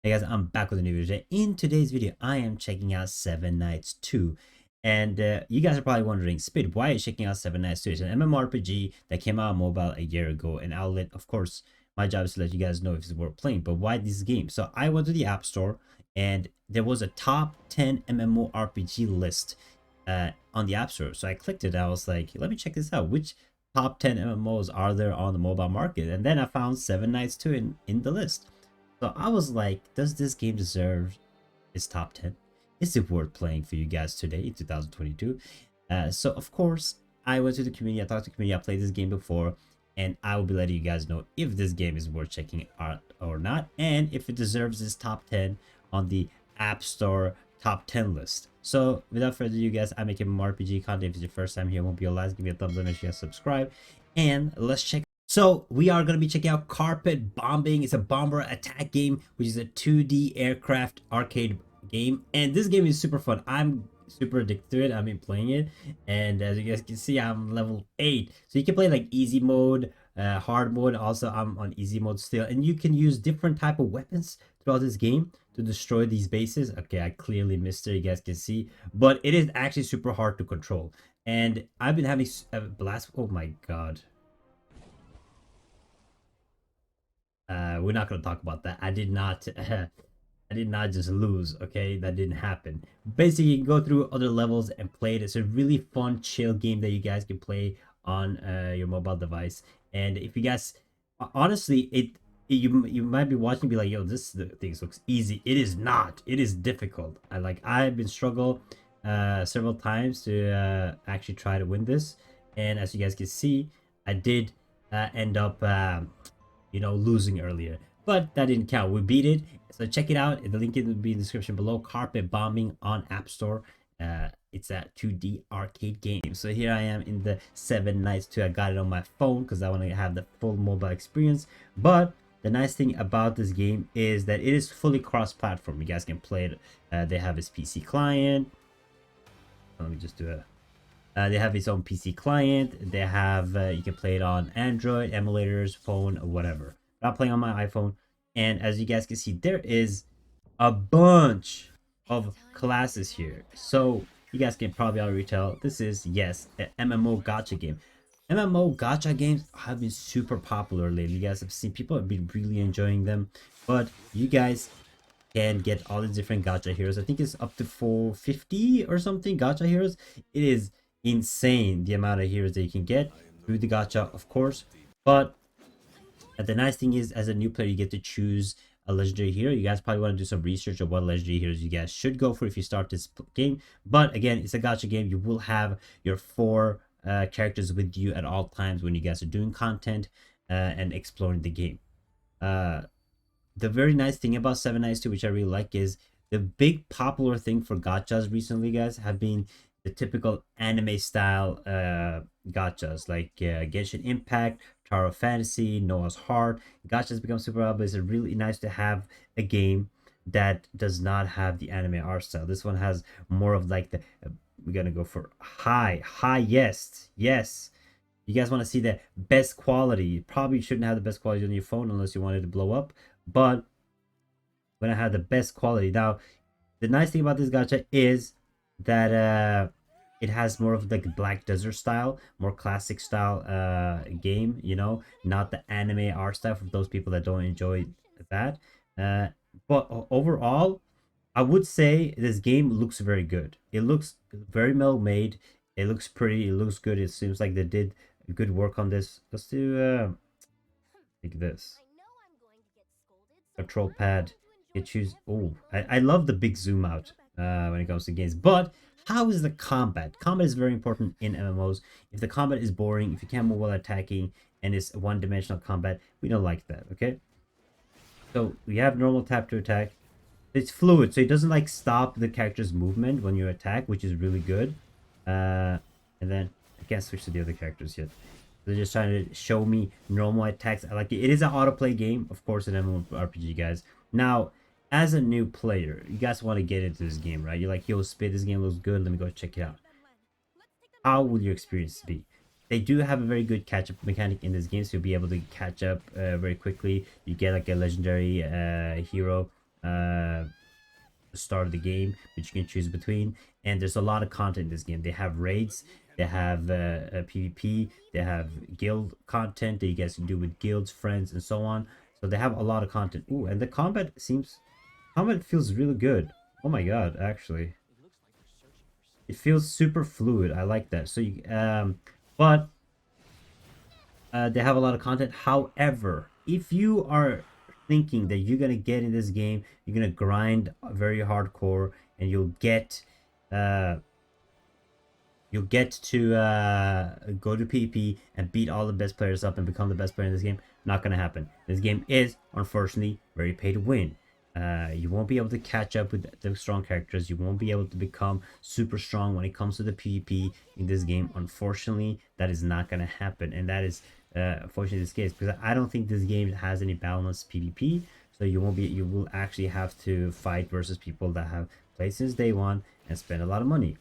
Hey guys, I'm back with a new video. In today's video, I am checking out Seven Knights 2. And you guys are probably wondering, Spid, why are you checking out Seven Knights 2? It's an MMORPG that came out on mobile a year ago. And I'll let, of course, my job is to let you guys know if it's worth playing. But why this game? So I went to the App Store and there was a top 10 MMORPG list on the App Store. So I clicked it. I was like, let me check this out. Which top 10 MMOs are there on the mobile market? And then I found Seven Knights 2 in the list. So I was like, does this game deserve its top 10? Is it worth playing for you guys today in 2022? So of course, I went to the community, I talked to the community, I played this game before, and I will be letting you guys know if this game is worth checking out or not, and if it deserves its top 10 on the App Store top 10 list. So without further ado, guys, I'm making more RPG content. If it's your first time here, it won't be your last. Give me a thumbs up, make sure you guys subscribe, and let's check. So we are going to be checking out Carpet Bombing. It's a bomber attack game, which is a 2D aircraft arcade game. And this game is super fun. I'm super addicted to it. I've been playing it. And as you guys can see, I'm level 8. So you can play like easy mode, hard mode. Also, I'm on easy mode still. And you can use different type of weapons throughout this game to destroy these bases. Okay, I clearly missed it. You guys can see. But it is actually super hard to control. And I've been having a blast. Oh my god. We're not going to talk about that. I did not I did not just lose. Okay, that didn't happen. Basically, you can go through other levels and play it. It's a really fun chill game that you guys can play on your mobile device. And if you guys honestly, you might be watching and be like, yo, this thing looks easy. It is not. It is difficult. I've been struggled several times to actually try to win this. And as you guys can see, I did end up losing earlier, but that didn't count. We beat it. So check it out. The link will be in the description below. Carpet Bombing on App Store. It's a 2D arcade game. So here I am in the Seven Knights 2. I got it on my phone because I want to have the full mobile experience. But the nice thing about this game is that it is fully cross-platform. You guys can play it. They have its PC client. Let me just do it. They have its own PC client. They have you can play it on Android, emulators, phone, or whatever. I'm playing on my iPhone, and as you guys can see, there is a bunch of classes here. So you guys can probably already tell this is, yes, an MMO gacha game. MMO gacha games have been super popular lately. You guys have seen people have been really enjoying them, but you guys can get all the different gacha heroes. I think it's up to 450 or something gacha heroes. It is insane the amount of heroes that you can get through the gacha, of course. But the nice thing is, as a new player, you get to choose a legendary hero. You guys probably want to do some research of what legendary heroes you guys should go for if you start this game. But again, it's a gacha game. You will have your 4 characters with you at all times when you guys are doing content and exploring the game. The very nice thing about Seven Knights 2, which I really like, is the big popular thing for gachas recently, guys, have been the typical anime style gachas like Genshin Impact, Tower of Fantasy, Noah's Heart. Gachas become super popular. It's really nice to have a game that does not have the anime art style. This one has more of like the we're gonna go for highest. Yes, you guys want to see the best quality. You probably shouldn't have the best quality on your phone unless you want it to blow up, but when I have the best quality. Now the nice thing about this gacha is that it has more of like Black Desert style, more classic style game, not the anime art style for those people that don't enjoy that. But overall, I would say this game looks very good. It looks very well made. It looks pretty. It looks good. It seems like they did good work on this. Let's do like this control pad. You choose. Oh, I love the big zoom out when it comes to games. But how is the combat? Combat is very important in MMOs. If the combat is boring, if you can't move while attacking, and it's one-dimensional combat, we don't like that. Okay. So we have normal tap to attack. It's fluid, so it doesn't like stop the character's movement when you attack, which is really good. And then I can't switch to the other characters yet. They're just trying to show me normal attacks. I like it. It is an autoplay game, of course, an MMORPG, guys. Now, as a new player, you guys want to get into this game, right? You're like, yo, Spid, this game looks good. Let me go check it out. How will your experience be? They do have a very good catch-up mechanic in this game, so you'll be able to catch up very quickly. You get like a legendary hero the start of the game, which you can choose between. And there's a lot of content in this game. They have raids, they have PvP, they have guild content that you guys can do with guilds, friends, and so on. So they have a lot of content. Ooh, and the combat feels really good. Oh my god, actually. It feels super fluid. I like that. So you but they have a lot of content. However, if you are thinking that you're gonna get in this game, you're gonna grind very hardcore, and uh, you'll get to go to PvP and beat all the best players up and become the best player in this game. Not gonna happen. This game is unfortunately very pay to win. You won't be able to catch up with the strong characters. You won't be able to become super strong when it comes to the PvP in this game. Unfortunately, that is not gonna happen, and that is unfortunately this case, because I don't think this game has any balanced PvP. So you won't be. You will actually have to fight versus people that have played since day one and spend a lot of money,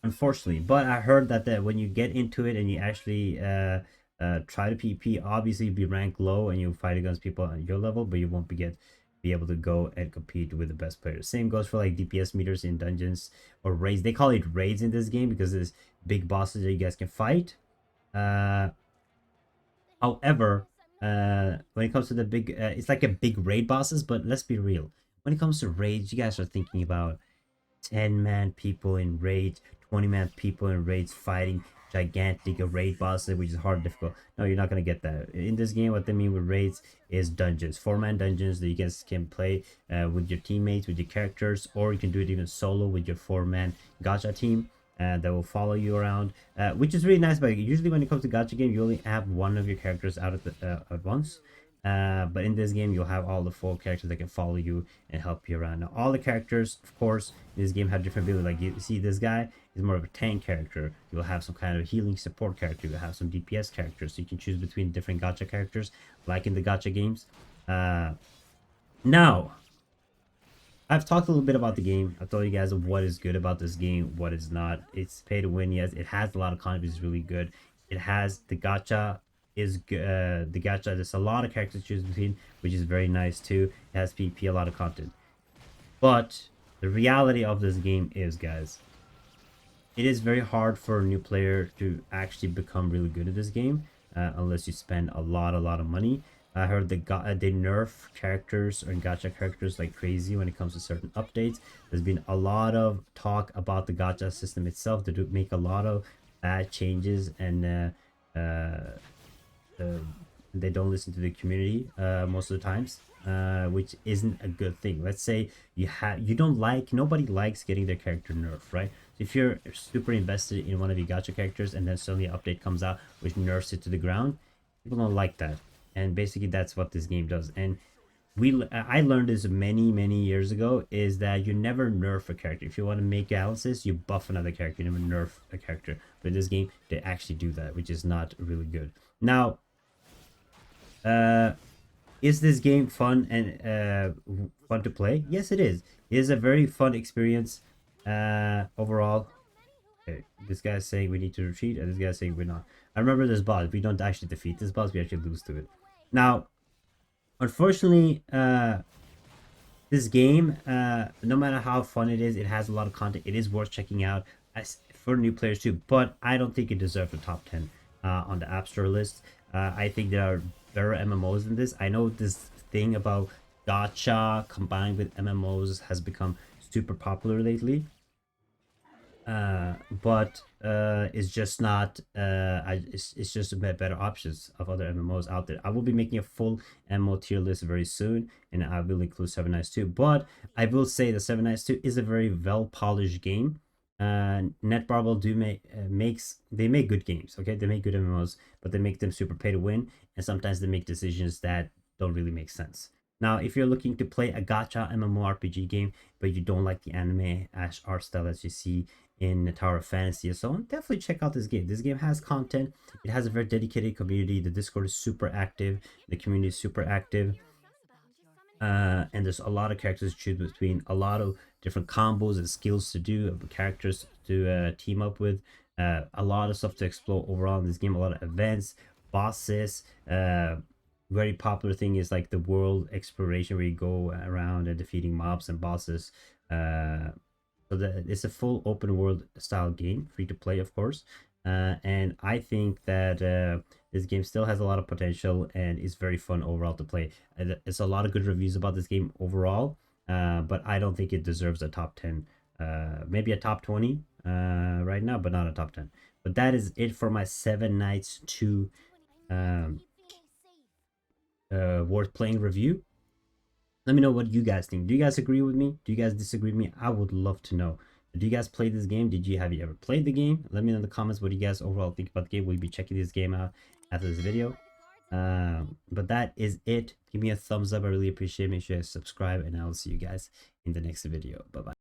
unfortunately. But I heard that when you get into it and you actually try to PvP, obviously you'll be ranked low and you'll fight against people on your level, but you won't be able to go and compete with the best players. Same goes for like DPS meters in dungeons or raids. They call it raids in this game because there's big bosses that you guys can fight. However, when it comes to the big, it's like a big raid bosses. But let's be real. When it comes to raids, you guys are thinking about 10-man people in raids, 20-man people in raids fighting gigantic raid bosses, which is hard and difficult. No, you're not going to get that. In this game, what they mean with raids is dungeons. 4-man dungeons that you guys can play with your teammates, with your characters, or you can do it even solo with your 4-man gacha team. That will follow you around, which is really nice. But usually when it comes to gacha game, you only have one of your characters out at once. But in this game, you'll have all the 4 characters that can follow you and help you around. Now, all the characters, of course, in this game have different abilities. Like you see, this guy is more of a tank character. You'll have some kind of healing support character. You'll have some DPS characters. So you can choose between different gacha characters, like in the gacha games. Now, I've talked a little bit about the game. I've told you guys what is good about this game, what is not. It's pay to win, yes. It has a lot of content, it's really good. It has the gacha the gacha. There's a lot of characters to choose between, which is very nice too. It has PvP, a lot of content. But the reality of this game is, guys, it is very hard for a new player to actually become really good at this game unless you spend a lot of money. I heard they nerf characters or gacha characters like crazy when it comes to certain updates. There's been a lot of talk about the gacha system itself. They do make a lot of bad changes, and they don't listen to the community most of the times, which isn't a good thing. Let's say you don't like, nobody likes getting their character nerfed, right? So if you're super invested in one of your gacha characters and then suddenly an update comes out which nerfs it to the ground, people don't like that. And basically that's what this game does. And I learned this many years ago, is that you never nerf a character. If you want to make balances, you buff another character. You never nerf a character. But in this game, they actually do that, which is not really good. Now, is this game fun and fun to play? Yes, it is. It is a very fun experience overall. Okay, this guy's saying we need to retreat, and this guy's saying we're not. I remember this boss. We don't actually defeat this boss. We actually lose to it. Now, unfortunately, this game, no matter how fun it is, it has a lot of content. It is worth checking out for new players too. But I don't think it deserves the top 10 on the App Store list. I think there are better MMOs than this. I know this thing about gacha combined with MMOs has become super popular lately. But it's just not it's just a better options of other MMOs out there. I will be making a full MMO tier list very soon, and I will include Seven Knights 2. But I will say the Seven Knights 2 is a very well polished game. Netmarble do they make good games, okay? They make good MMOs, but they make them super pay to win, and sometimes they make decisions that don't really make sense. Now, if you're looking to play a gacha MMORPG game, but you don't like the anime art style as you see in Tower of Fantasy and so on, definitely check out this game. This game has content. It has a very dedicated community. The Discord is super active. The community is super active. And there's a lot of characters to choose between, a lot of different combos and skills to do, characters to team up with, a lot of stuff to explore overall in this game, a lot of events, bosses, very popular thing is like the world exploration where you go around and defeating mobs and bosses. So that it's a full open world style game, free to play, of course. And I think that this game still has a lot of potential and is very fun overall to play. It's a lot of good reviews about this game overall, but I don't think it deserves a top 10. Maybe a top 20 right now, but not a top 10. But that is it for my Seven Knights 2 um, worth playing review. Let me know what you guys think. Do you guys agree with me? Do you guys disagree with me? I would love to know. Do you guys play this game? Have you ever played the game? Let me know in the comments what you guys overall think about the game. We'll be checking this game out after this video. But that is it. Give me a thumbs up. I really appreciate it. Make sure you subscribe, and I'll see you guys in the next video. Bye bye.